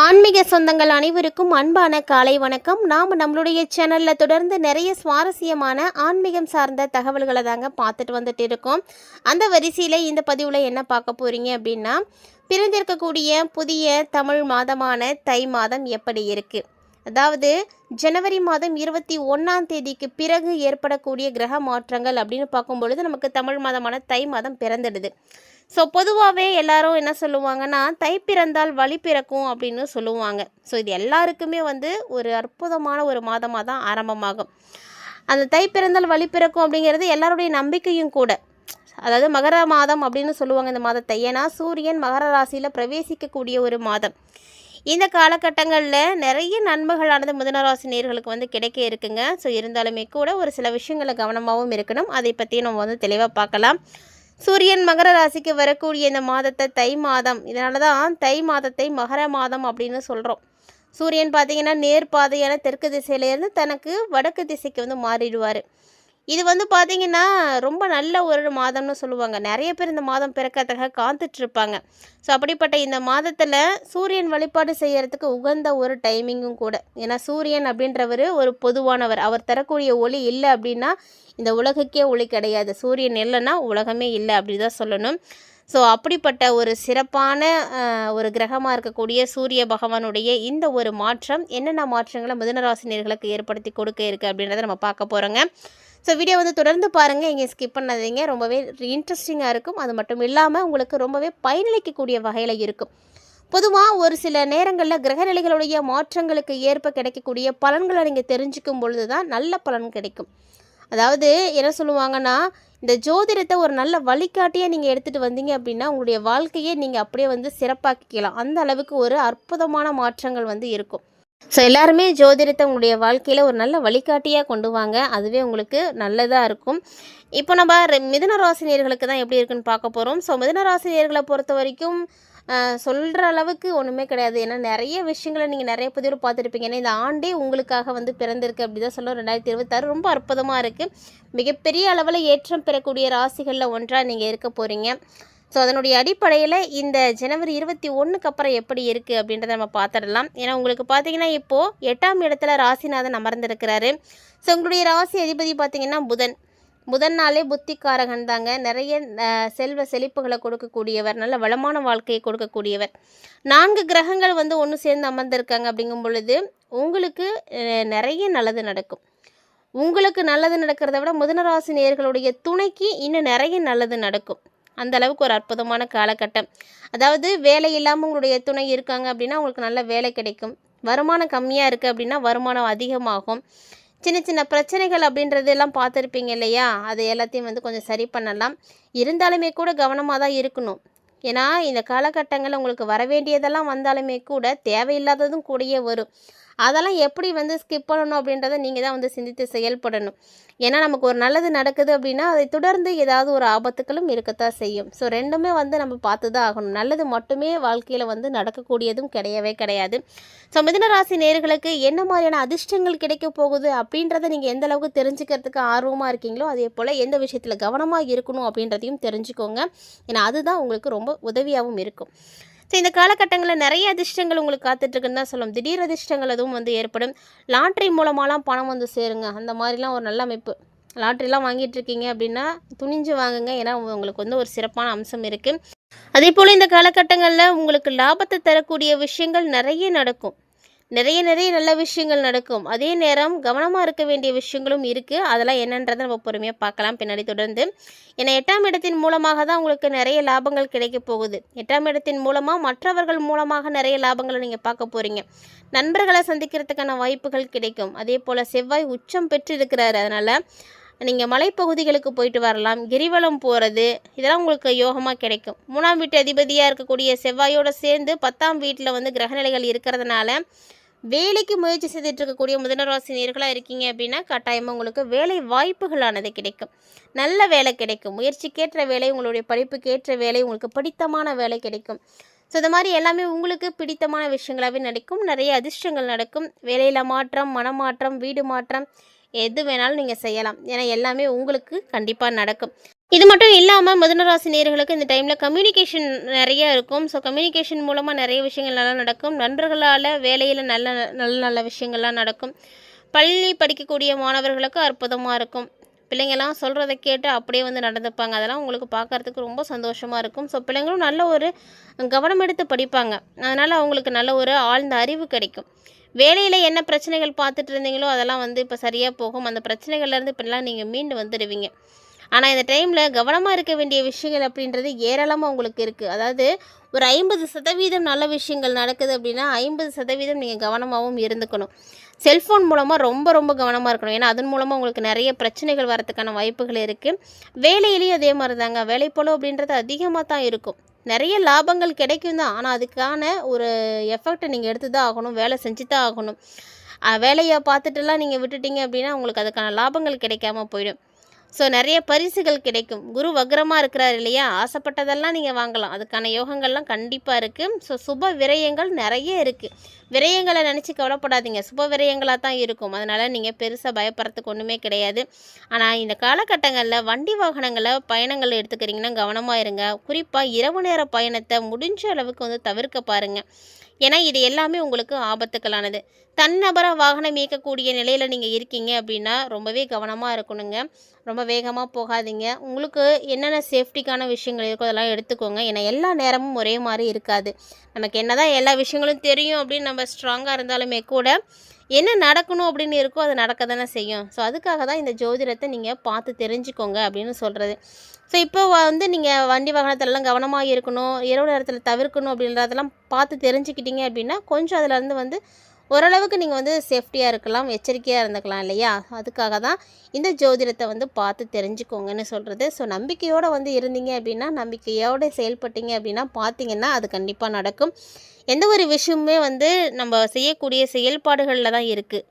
ஆன்மீக சொந்தங்கள் அனைவருக்கும் அன்பான காலை வணக்கம். நாம் நம்மளுடைய சேனலில் தொடர்ந்து நிறைய சுவாரஸ்யமான ஆன்மீகம் சார்ந்த தகவல்களை தாங்க பார்த்துட்டு வந்துட்டு இருக்கோம். அந்த வரிசையில் இந்த பதிவில் என்ன பார்க்க போகிறீங்க அப்படின்னா, பிறந்திருக்கக்கூடிய புதிய தமிழ் மாதமான தை மாதம் எப்படி இருக்குது, அதாவது ஜனவரி மாதம் 21ஆம் தேதிக்கு பிறகு ஏற்படக்கூடிய கிரக மாற்றங்கள் அப்படின்னு பார்க்கும்பொழுது நமக்கு தமிழ் மாதமான தை மாதம் பிறந்துடுது. ஸோ பொதுவாகவே எல்லாரும் என்ன சொல்லுவாங்கன்னா, தை பிறந்தால் வழி பிறக்கும் அப்படின்னு சொல்லுவாங்க. ஸோ இது எல்லாருக்குமே ஒரு அற்புதமான ஒரு மாதமாக தான் ஆரம்பமாகும். அந்த தை பிறந்தால் வழி பிறக்கும் அப்படிங்கிறது எல்லாருடைய நம்பிக்கையும் கூட. அதாவது மகர மாதம் அப்படின்னு சொல்லுவாங்க இந்த மாதத்தை. ஏன்னா சூரியன் மகர ராசியில் பிரவேசிக்கக்கூடிய ஒரு மாதம். இந்த காலகட்டங்களில் நிறைய நன்மைகளானது மிதுனராசி நேயர்களுக்கு கிடைக்க இருக்குங்க. ஸோ இருந்தாலுமே கூட ஒரு சில விஷயங்களை கவனமாகவும் இருக்கணும். அதை பற்றி நம்ம தெளிவாக பார்க்கலாம். சூரியன் மகர ராசிக்கு வரக்கூடிய இந்த மாதத்தை தை மாதம், இதனால தான் தை மாதத்தை மகர மாதம் அப்படின்னு சொல்கிறோம். சூரியன் பார்த்திங்கன்னா நேர்பாதையான தெற்கு திசையிலேருந்து தனக்கு வடக்கு திசைக்கு மாறிடுவார். இது பார்த்திங்கன்னா ரொம்ப நல்ல ஒரு மாதம்னு சொல்லுவாங்க. நிறைய பேர் இந்த மாதம் பிறக்கிறதுக்காக காத்துட்ருப்பாங்க. ஸோ அப்படிப்பட்ட இந்த மாதத்தில் சூரியன் வழிபாடு செய்கிறதுக்கு உகந்த ஒரு டைமிங்கும் கூட. ஏன்னா சூரியன் அப்படின்றவர் ஒரு பொதுவானவர். அவர் தரக்கூடிய ஒளி இல்லை அப்படின்னா இந்த உலகுக்கே ஒளி கிடையாது. சூரியன் இல்லைன்னா உலகமே இல்லை அப்படி தான் சொல்லணும். ஸோ அப்படிப்பட்ட ஒரு சிறப்பான ஒரு கிரகமாக இருக்கக்கூடிய சூரிய பகவானுடைய இந்த ஒரு மாற்றம் என்னென்ன மாற்றங்களை மிதுனராசினியர்களுக்கு ஏற்படுத்தி கொடுக்க இருக்குது அப்படின்றத நம்ம பார்க்க போகிறோங்க. ஸோ வீடியோ தொடர்ந்து பாருங்கள், இங்கே ஸ்கிப் பண்ணாதீங்க. ரொம்பவே இன்ட்ரெஸ்டிங்காக இருக்கும். அது மட்டும் இல்லாமல் உங்களுக்கு ரொம்பவே பயனளிக்கக்கூடிய வகையில் இருக்கும். பொதுவாக ஒரு சில நேரங்களில் கிரகநிலைகளுடைய மாற்றங்களுக்கு ஏற்ப கிடைக்கக்கூடிய பலன்களை நீங்கள் தெரிஞ்சுக்கும் பொழுது தான் நல்ல பலன் கிடைக்கும். அதாவது என்ன சொல்லுவாங்கன்னா, இந்த ஜோதிடத்தை ஒரு நல்ல வழிகாட்டியாக நீங்கள் எடுத்துகிட்டு வந்தீங்க அப்படின்னா உங்களுடைய வாழ்க்கையை நீங்கள் அப்படியே சிறப்பாக்கிக்கலாம். அந்த அளவுக்கு ஒரு அற்புதமான மாற்றங்கள் இருக்கும். ஸோ எல்லாருமே ஜோதிடத்தை உங்களுடைய வாழ்க்கையில் ஒரு நல்ல வழிகாட்டியாக கொண்டு வாங்க. அதுவே உங்களுக்கு நல்லதாக இருக்கும். இப்போ நம்ம மிதுனராசினியர்களுக்கு தான் எப்படி இருக்குன்னு பார்க்க போகிறோம். ஸோ மிதுனராசினியர்களை பொறுத்த வரைக்கும் சொல்கிற அளவுக்கு ஒன்றுமே கிடையாது. ஏன்னா நிறைய விஷயங்களை நீங்கள் நிறைய பதிவில் பார்த்துருப்பீங்க. ஏன்னா இந்த ஆண்டே உங்களுக்காக பிறந்திருக்கு அப்படி தான் சொல்ல. 2026 ரொம்ப அற்புதமாக இருக்குது. மிகப்பெரிய அளவில் ஏற்றம் பெறக்கூடிய ராசிகளில் ஒன்றாக நீங்கள் இருக்க போகிறீங்க. ஸோ அதனுடைய அடிப்படையில் இந்த ஜனவரி 21க்கு அப்புறம் எப்படி இருக்குது அப்படின்றத நம்ம பார்த்துடலாம். ஏன்னா உங்களுக்கு பார்த்திங்கன்னா இப்போது 8ஆம் இடத்துல ராசிநாதன் அமர்ந்திருக்கிறாரு. ஸோ உங்களுடைய ராசி அதிபதி பார்த்திங்கன்னா புதன்னாலே புத்திக்காரகன் தாங்க. நிறைய செல்வ செழிப்புகளை கொடுக்கக்கூடியவர், நல்ல வளமான வாழ்க்கையை கொடுக்கக்கூடியவர். 4 கிரகங்கள் ஒன்று சேர்ந்து அமர்ந்திருக்காங்க. அப்படிங்கும் பொழுது உங்களுக்கு நிறைய நல்லது நடக்கும். உங்களுக்கு நல்லது நடக்கிறத விட மிதுனராசி நேயர்களுடைய துணைக்கு இன்னும் நிறைய நல்லது நடக்கும். அந்த அளவுக்கு ஒரு அற்புதமான காலகட்டம். அதாவது வேலை இல்லாமல் உங்களுடைய துணை இருக்காங்க அப்படின்னா உங்களுக்கு நல்ல வேலை கிடைக்கும். வருமானம் கம்மியாக இருக்குது அப்படின்னா வருமானம் அதிகமாகும். சின்ன சின்ன பிரச்சனைகள் அப்படின்றதெல்லாம் பார்த்துருப்பீங்க இல்லையா, அது எல்லாத்தையும் கொஞ்சம் சரி பண்ணலாம். இருந்தாலுமே கூட கவனமாக தான் இருக்கணும். ஏன்னா இந்த காலகட்டங்களில் உங்களுக்கு வர வேண்டியதெல்லாம் வந்தாலுமே கூட தேவையில்லாததும் கூடயே வரும். அதெல்லாம் எப்படி ஸ்கிப் பண்ணணும் அப்படின்றத நீங்கள் தான் சிந்தித்து செயல்படணும். ஏன்னா நமக்கு ஒரு நல்லது நடக்குது அப்படின்னா அதை தொடர்ந்து ஏதாவது ஒரு ஆபத்துக்களும் இருக்கத்தான் செய்யும். ஸோ ரெண்டுமே நம்ம பார்த்து தான் ஆகணும். நல்லது மட்டுமே வாழ்க்கையில் நடக்கக்கூடியதும் கிடையவே கிடையாது. ஸோ மிதுனராசி நேயர்களுக்கு என்ன மாதிரியான அதிர்ஷ்டங்கள் கிடைக்க போகுது அப்படின்றத நீங்கள் எந்த அளவுக்கு தெரிஞ்சுக்கிறதுக்கு ஆர்வமாக இருக்கீங்களோ அதே போல் எந்த விஷயத்தில் கவனமாக இருக்கணும் அப்படின்றதையும் தெரிஞ்சுக்கோங்க. ஏன்னா அதுதான் உங்களுக்கு ரொம்ப உதவியாகவும் இருக்கும். ஸோ இந்த காலகட்டங்களில் நிறைய அதிர்ஷ்டங்கள் உங்களுக்கு காத்துட்ருக்குன்னு தான் சொல்லணும். திடீர் அதிர்ஷ்டங்கள் அதுவும் ஏற்படும். லாட்ரி மூலமாலாம் பணம் சேருங்க. அந்த மாதிரிலாம் ஒரு நல்ல அமைப்பு. லாட்ரிலாம் வாங்கிட்டுருக்கீங்க அப்படின்னா துணிஞ்சு வாங்குங்க. ஏன்னா உங்களுக்கு ஒரு சிறப்பான அம்சம் இருக்குது. அதே போல் இந்த காலகட்டங்களில் உங்களுக்கு லாபத்தை தரக்கூடிய விஷயங்கள் நிறைய நடக்கும். நிறைய நல்ல விஷயங்கள் நடக்கும். அதே நேரம் கவனமாக இருக்க வேண்டிய விஷயங்களும் இருக்குது. அதெல்லாம் என்னன்றதை நம்ம பொறுமையாக பார்க்கலாம் பின்னாடி தொடர்ந்து. ஏன்னா 8ஆம் இடத்தின் மூலமாக தான் உங்களுக்கு நிறைய லாபங்கள் கிடைக்க போகுது. 8ஆம் இடத்தின் மூலமாக மற்றவர்கள் மூலமாக நிறைய லாபங்களை நீங்கள் பார்க்க போகிறீங்க. நண்பர்களை சந்திக்கிறதுக்கான வாய்ப்புகள் கிடைக்கும். அதே போல் செவ்வாய் உச்சம் பெற்று இருக்கிறாரு. அதனால் நீங்கள் மலைப்பகுதிகளுக்கு போயிட்டு வரலாம். கிரிவலம் போகிறது இதெல்லாம் உங்களுக்கு யோகமாக கிடைக்கும். 3ஆம் வீட்டு அதிபதியாக இருக்கக்கூடிய செவ்வாயோடு சேர்ந்து 10ஆம் வீட்டில் கிரகநிலைகள் இருக்கிறதுனால வேலைக்கு முயற்சி செய்துட்டு இருக்கக்கூடிய மிதுனராசி நேயர்களாக இருக்கீங்க அப்படின்னா கட்டாயமாக உங்களுக்கு வேலை வாய்ப்புகளானது கிடைக்கும். நல்ல வேலை கிடைக்கும். முயற்சிக்கேற்ற வேலை, உங்களுடைய படிப்புக்கேற்ற வேலை, உங்களுக்கு பிடித்தமான வேலை கிடைக்கும். ஸோ இந்த மாதிரி எல்லாமே உங்களுக்கு பிடித்தமான விஷயங்களாகவே நடக்கும். நிறைய அதிர்ஷ்டங்கள் நடக்கும். வேலையில் மாற்றம், மனமாற்றம், வீடு மாற்றம் எது வேணாலும் நீங்கள் செய்யலாம். ஏன்னா எல்லாமே உங்களுக்கு கண்டிப்பாக நடக்கும். இது மட்டும் இல்லாம மிதுன ராசி நேயர்களுக்கு இந்த டைம்ல கம்யூனிகேஷன் நெறைய இருக்கும். ஸோ கம்யூனிகேஷன் மூலமா நெறைய விஷயங்கள் நல்லா நடக்கும். நண்பர்களால வேலையில நல்ல நல்ல நல்ல விஷயங்கள்லாம் நடக்கும். பள்ளி படிக்கக்கூடிய மாணவர்களுக்கு அற்புதமா இருக்கும். பிள்ளைங்கலாம் சொல்றத கேட்டு அப்படியே வந்து நடந்துப்பாங்க. அதெல்லாம் உங்களுக்கு பார்க்கறதுக்கு ரொம்ப சந்தோஷமா இருக்கும். ஸோ பிள்ளைங்களும் நல்ல ஒரு கவனம் எடுத்து படிப்பாங்க. அதனால அவங்களுக்கு நல்ல ஒரு ஆழ்ந்த அறிவு கிடைக்கும். வேலையில என்ன பிரச்சனைகள் பார்த்துட்டு இருந்தீங்களோ, அதெல்லாம் வந்து இப்ப சரியா போகும். அந்த பிரச்சனைகள்லேருந்து இப்பலாம் நீங்க மீண்டு வந்துடுவீங்க. ஆனா, இந்த டைம்ல கவனமா இருக்க வேண்டிய விஷயங்கள் அப்படின்றது ஏராளமா உங்களுக்கு இருக்கு. அதாவது ஒரு 50% நல்ல விஷயங்கள் நடக்குது அப்படின்னா, 50% நீங்க கவனமாவும் இருந்துக்கணும். செல்ஃபோன் மூலமா ரொம்ப ரொம்ப கவனமா இருக்கணும். ஏன்னா, அதன் மூலமா உங்களுக்கு நெறைய பிரச்சனைகள் வரதுக்கான வாய்ப்புகள் இருக்கு. வேலையிலயும் அதே மாரி தாங்க. வேலைப்பளு அப்படின்றது அதிகமா தான் இருக்கும். நெறைய லாபங்கள் கிடைக்கும் தான். ஆனா, அதுக்கான ஒரு எஃபர்ட்ட நீங்க எடுத்து தான் ஆகணும். வேலை செஞ்சு தான் ஆகணும். வேலைய பார்த்துட்டுலாம் நீங்க விட்டுட்டீங்க அப்படின்னா, உங்களுக்கு அதுக்கான லாபங்கள் கிடைக்காம போயிடும். ஸோ நெறைய பரிசுகள் கிடைக்கும். குரு வக்ரமா இருக்கிறார் இல்லையா? ஆசைப்பட்டதெல்லாம் நீங்க வாங்கலாம். அதுக்கான யோகங்கள்லாம் கண்டிப்பா இருக்கு. ஸோ சுப விரயங்கள் நெறைய இருக்கு. விரயங்கள நெனச்சு கவலைப்படாதீங்க. சுப விரயங்களா தான் இருக்கும். அதனால நீங்க பெருசா பயப்படுறதுக்கு ஒண்ணுமே கிடையாது. ஆனா இந்த காலகட்டங்கள்ல வண்டி வாகனங்கள பயணங்கள் எடுத்துக்கிறீங்கன்னா கவனமா இருங்க. குறிப்பா இரவு நேர பயணத்த முடிஞ்ச அளவுக்கு வந்து தவிர்க்க பாருங்க. ஏன்னா இது எல்லாமே உங்களுக்கு ஆபத்துக்களானது. தனிநபரா வாகனம் இயக்கக்கூடிய நிலையில நீங்க இருக்கீங்க அப்படின்னா, ரொம்பவே கவனமா இருக்கணுங்க. ரொம்ப வேகமா போகாதீங்க. உங்களுக்கு என்னென்ன சேஃப்டிக்கான விஷயங்கள் இருக்கோ அதெல்லாம் எடுத்துக்கோங்க. ஏன்னா எல்லா நேரமும் ஒரே மாரி இருக்காது. நமக்கு என்னதான் எல்லா விஷயங்களும் தெரியும் அப்படின்னு நம்ம ஸ்ட்ராங்கா இருந்தாலுமே கூட, என்ன நடக்கணும் அப்படின்னு இருக்கோ அது நடக்க தானே செய்யும். ஸோ அதுக்காக தான் இந்த ஜோதிடத்த நீங்க பார்த்து தெரிஞ்சுக்கோங்க அப்படின்னு சொல்றது. ஸோ இப்போ வந்து நீங்க வண்டி வாகனத்துலலாம் கவனமா இருக்கணும், இரவு நேரத்தில தவிர்க்கணும் அப்படின்றதெல்லாம் பார்த்து தெரிஞ்சுக்கிட்டீங்க அப்படின்னா, கொஞ்சம் அதுலேருந்து வந்து ஓரளவுக்கு நீங்க வந்து சேஃப்டியா இருக்கலாம், எச்சரிக்கையா இருந்துக்கலாம் இல்லையா? அதுக்காக தான் இந்த ஜோதிடத்த வந்து பார்த்து தெரிஞ்சுக்கோங்கன்னு சொல்றது. ஸோ நம்பிக்கையோட வந்து இருந்தீங்க அப்படின்னா, நம்பிக்கையோட செயல்பட்டீங்க அப்படின்னா பார்த்தீங்கன்னா, அது கண்டிப்பா நடக்கும். எந்த ஒரு விஷயமுமே வந்து நம்ம செய்யக்கூடிய செயல்பாடுகள்ல தான் இருக்கு.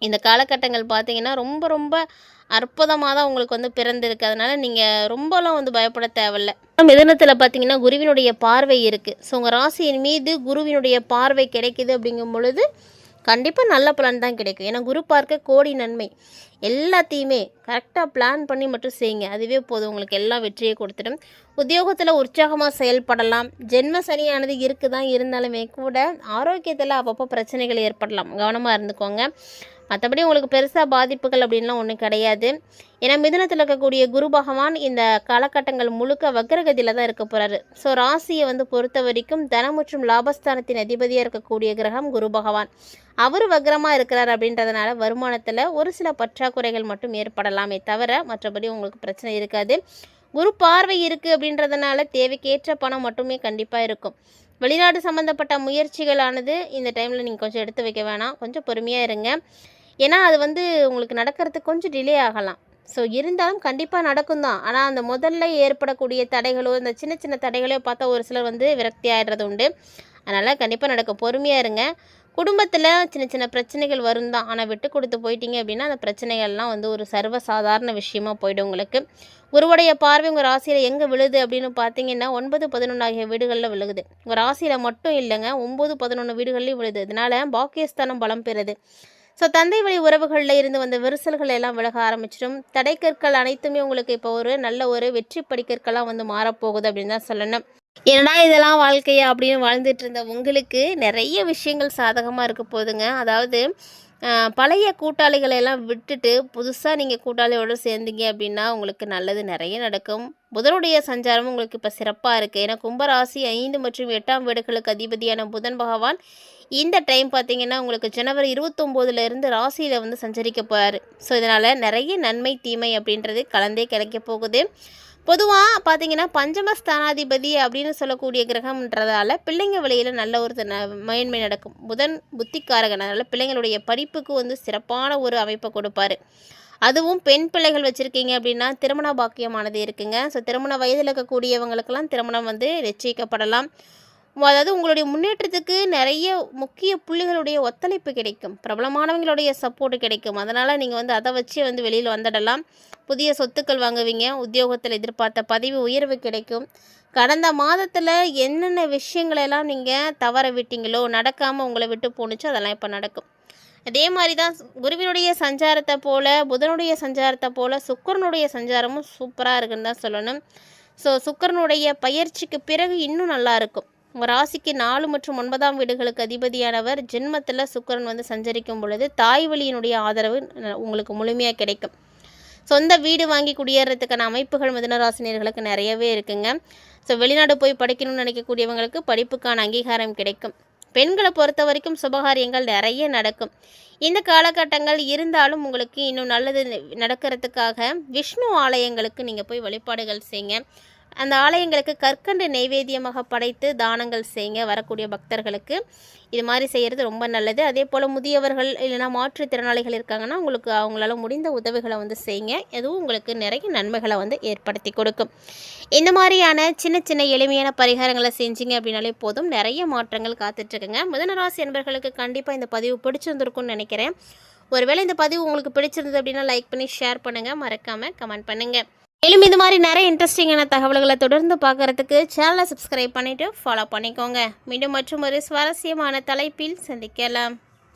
இந்த காலகட்டங்கள் பார்த்தீங்கன்னா, ரொம்ப ரொம்ப அற்புதமா தான் உங்களுக்கு வந்து பிறந்திருக்கு. அதனால நீங்க ரொம்பலாம் வந்து பயப்பட தேவையில்ல. மிதுனத்தில பார்த்தீங்கன்னா, குருவினுடைய பார்வை இருக்கு. ஸோ உங்க ராசியின் மீது குருவினுடைய பார்வை கிடைக்குது அப்படிங்கும் பொழுது, கண்டிப்பா நல்ல பலன் தான் கிடைக்கும். ஏன்னா குரு பார்க்க கோடி நன்மை. எல்லாத்தையுமே கரெக்ட்டா பிளான் பண்ணி மட்டும் செய்யுங்க. அதுவே போதும் உங்களுக்கு எல்லா வெற்றியை கொடுத்துடும். உத்தியோகத்தில உற்சாகமா செயல்படலாம். ஜென்ம சனியானது இருக்கு தான் இருந்தாலுமே கூட, ஆரோக்கியத்தில அப்பப்போ பிரச்சனைகள் ஏற்படலாம். கவனமா இருந்துக்கோங்க. மற்றபடி உங்களுக்கு பெருசாக பாதிப்புகள் அப்படின்லாம் ஒன்றும் கிடையாது. ஏன்னா மிதுனத்தில் இருக்கக்கூடிய குரு பகவான் இந்த காலகட்டங்கள் முழுக்க வக்ரகதியில் தான் இருக்க போகிறாரு. ஸோ ராசியை வந்து பொறுத்த வரைக்கும் தனம் மற்றும் லாபஸ்தானத்தின் அதிபதியாக இருக்கக்கூடிய கிரகம் குரு பகவான். அவர் வக்ரமாக இருக்கிறார் அப்படின்றதுனால வருமானத்தில் ஒரு சில பற்றாக்குறைகள் மட்டும் ஏற்படலாமே தவிர மற்றபடி உங்களுக்கு பிரச்சனை இருக்காது. குரு பார்வை இருக்குது அப்படின்றதுனால தேவைக்கேற்ற பணம் மட்டுமே கண்டிப்பாக இருக்கும். வெளிநாடு சம்மந்தப்பட்ட முயற்சிகளானது இந்த டைமில் நீங்கள் கொஞ்சம் எடுத்து வைக்க வேணாம். கொஞ்சம் பொறுமையாக இருங்க. ஏன்னா அது வந்து உங்களுக்கு நடக்கிறதுக்கு கொஞ்சம் டிலே ஆகலாம். ஸோ இருந்தாலும் கண்டிப்பாக நடக்கும் தான். ஆனால் அந்த முதல்ல ஏற்படக்கூடிய தடைகளோ, இந்த சின்ன சின்ன தடைகளோ பார்த்தா ஒரு சிலர் வந்து விரக்தி ஆகிடுறது உண்டு. அதனால் கண்டிப்பாக நடக்கும். பொறுமையாக இருங்க. குடும்பத்தில் சின்ன சின்ன பிரச்சனைகள் வரும் தான். ஆனால் விட்டு கொடுத்து போயிட்டீங்க அப்படின்னா அந்த பிரச்சனைகள்லாம் வந்து ஒரு சர்வசாதாரண விஷயமா போயிடும் உங்களுக்கு. குருவுடைய பார்வை உங்கள் ராசியில் எங்கே விழுது அப்படின்னு பார்த்தீங்கன்னா 9, 11 ஆகிய வீடுகளில் விழுகுது. உங்கள் ராசியில் மட்டும் இல்லைங்க, 9, 11 வீடுகள்லையும் விழுது. இதனால் பாக்கியஸ்தானம் பலம் பெறுது. ஸோ தந்தை வழி உறவுகளில் இருந்து வந்த விரிசல்கள் எல்லாம் விலக ஆரம்பிச்சிடும். தடைக்கற்கள் அனைத்துமே உங்களுக்கு இப்போ ஒரு நல்ல ஒரு வெற்றி படிக்கற்களாக வந்து மாறப்போகுது அப்படின்னு தான் சொல்லணும். என்னடா இதெல்லாம் வாழ்க்கையா அப்படின்னு வாழ்ந்துட்டு இருந்த உங்களுக்கு நிறைய விஷயங்கள் சாதகமாக இருக்க போகுதுங்க. அதாவது பழைய கூட்டாளிகளை எல்லாம் விட்டுட்டு புதுசாக நீங்கள் கூட்டாளியோடு சேர்ந்தீங்க அப்படின்னா உங்களுக்கு நல்லது நிறைய நடக்கும். புதனுடைய சஞ்சாரம் உங்களுக்கு இப்போ சிறப்பாக இருக்குது. ஏன்னா கும்பராசி 5 மற்றும் 8ஆம் வீடுகளுக்கு அதிபதியான புதன் பகவான் இந்த டைம் பார்த்தீங்கன்னா உங்களுக்கு ஜனவரி 29 ராசியில் வந்து சஞ்சரிக்க போகிறாரு. ஸோ இதனால் நிறைய நன்மை தீமை அப்படின்றது கலந்தே கிடைக்க போகுது. பொதுவாக பார்த்தீங்கன்னா பஞ்சமஸ்தானாதிபதி அப்படின்னு சொல்லக்கூடிய கிரகம்ன்றதால பிள்ளைங்க வழியில் நல்ல ஒரு மேன்மை நடக்கும். புதன் புத்திக்காரகன், அதனால் பிள்ளைங்களுடைய படிப்புக்கு வந்து சிறப்பான ஒரு அமைப்பை கொடுப்பாரு. அதுவும் பெண் பிள்ளைகள் வச்சுருக்கீங்க அப்படின்னா திருமண பாக்கியமானது இருக்குங்க. ஸோ திருமண வயதில் இருக்கக்கூடியவங்களுக்கெல்லாம் திருமணம் வந்து நிச்சயிக்கப்படலாம். அதாவது உங்களுடைய முன்னேற்றத்துக்கு நிறைய முக்கிய புள்ளிகளுடைய ஒத்துழைப்பு கிடைக்கும். பிரபலமானவங்களுடைய சப்போர்ட் கிடைக்கும். அதனால் நீங்கள் வந்து அதை வச்சு வந்து வெளியில் வந்துடலாம். புதிய சொத்துக்கள் வாங்குவீங்க. உத்தியோகத்தில் எதிர்பார்த்த பதவி உயர்வு கிடைக்கும். கடந்த மாதத்தில் என்னென்ன விஷயங்களெல்லாம் நீங்கள் தவற விட்டீங்களோ, நடக்காமல் உங்களை விட்டு போணுச்சோ அதெல்லாம் இப்போ நடக்கும். அதே மாதிரி தான் குருவினுடைய சஞ்சாரத்தை போல் புதனுடைய சஞ்சாரத்தை போல் சுக்கிரனுடைய சஞ்சாரமும் சூப்பராக இருக்குன்னு தான் சொல்லணும். ஸோ சுக்கிரனுடைய பயிற்சிக்கு பிறகு இன்னும் நல்லா இருக்கும். உங்கள் ராசிக்கு 4 மற்றும் 9ஆம் வீடுகளுக்கு அதிபதியானவர் ஜென்மத்தில் சுக்கிரன் வந்து சஞ்சரிக்கும் பொழுது தாய் வழியினுடைய ஆதரவு உங்களுக்கு முழுமையாக கிடைக்கும். சொந்த வீடு வாங்கி குடியேறதுக்கான அமைப்புகள் மிதுனராசினியர்களுக்கு நிறையவே இருக்குங்க. ஸோ வெளிநாடு போய் படிக்கணும்னு நினைக்கக்கூடியவங்களுக்கு படிப்புக்கான அங்கீகாரம் கிடைக்கும். பெண்களை பொறுத்த வரைக்கும் சுபகாரியங்கள் நிறைய நடக்கும். இந்த காலகட்டங்கள் இருந்தாலும் உங்களுக்கு இன்னும் நல்லது நடக்கிறதுக்காக விஷ்ணு ஆலயங்களுக்கு நீங்கள் போய் வழிபாடுகள் செய்யுங்க. அந்த ஆலயங்களுக்கு கற்கண்டு நைவேத்தியமாக படைத்து தானங்கள் செய்யுங்க. வரக்கூடிய பக்தர்களுக்கு இது மாதிரி செய்கிறது ரொம்ப நல்லது. அதே போல் முதியவர்கள் இல்லைனா மாற்றுத்திறனாளிகள் இருக்காங்கன்னா உங்களுக்கு அவங்களால முடிந்த உதவிகளை வந்து செய்யுங்க. எதுவும் உங்களுக்கு நிறைய நன்மைகளை வந்து ஏற்படுத்தி கொடுக்கும். இந்த மாதிரியான சின்ன சின்ன எளிமையான பரிகாரங்களை செஞ்சீங்க அப்படின்னாலே போதும், நிறைய மாற்றங்கள் காத்துட்ருக்குங்க. மிதுனராசி என்பர்களுக்கு கண்டிப்பாக இந்த பதிவு பிடிச்சிருந்துருக்கும்னு நினைக்கிறேன். ஒருவேளை இந்த பதிவு உங்களுக்கு பிடிச்சிருந்தது அப்படின்னா லைக் பண்ணி ஷேர் பண்ணுங்கள், மறக்காமல் கமெண்ட் பண்ணுங்கள். மேலும் இது மாதிரி நிறைய இன்ட்ரெஸ்டிங்கான தகவல்களை தொடர்ந்து பார்க்குறதுக்கு சேனலை சப்ஸ்கிரைப் பண்ணிவிட்டு ஃபாலோ பண்ணிக்கோங்க. மீண்டும் மற்றும் ஒரு சுவாரஸ்யமான தலைப்பில் சந்திக்கலாம்.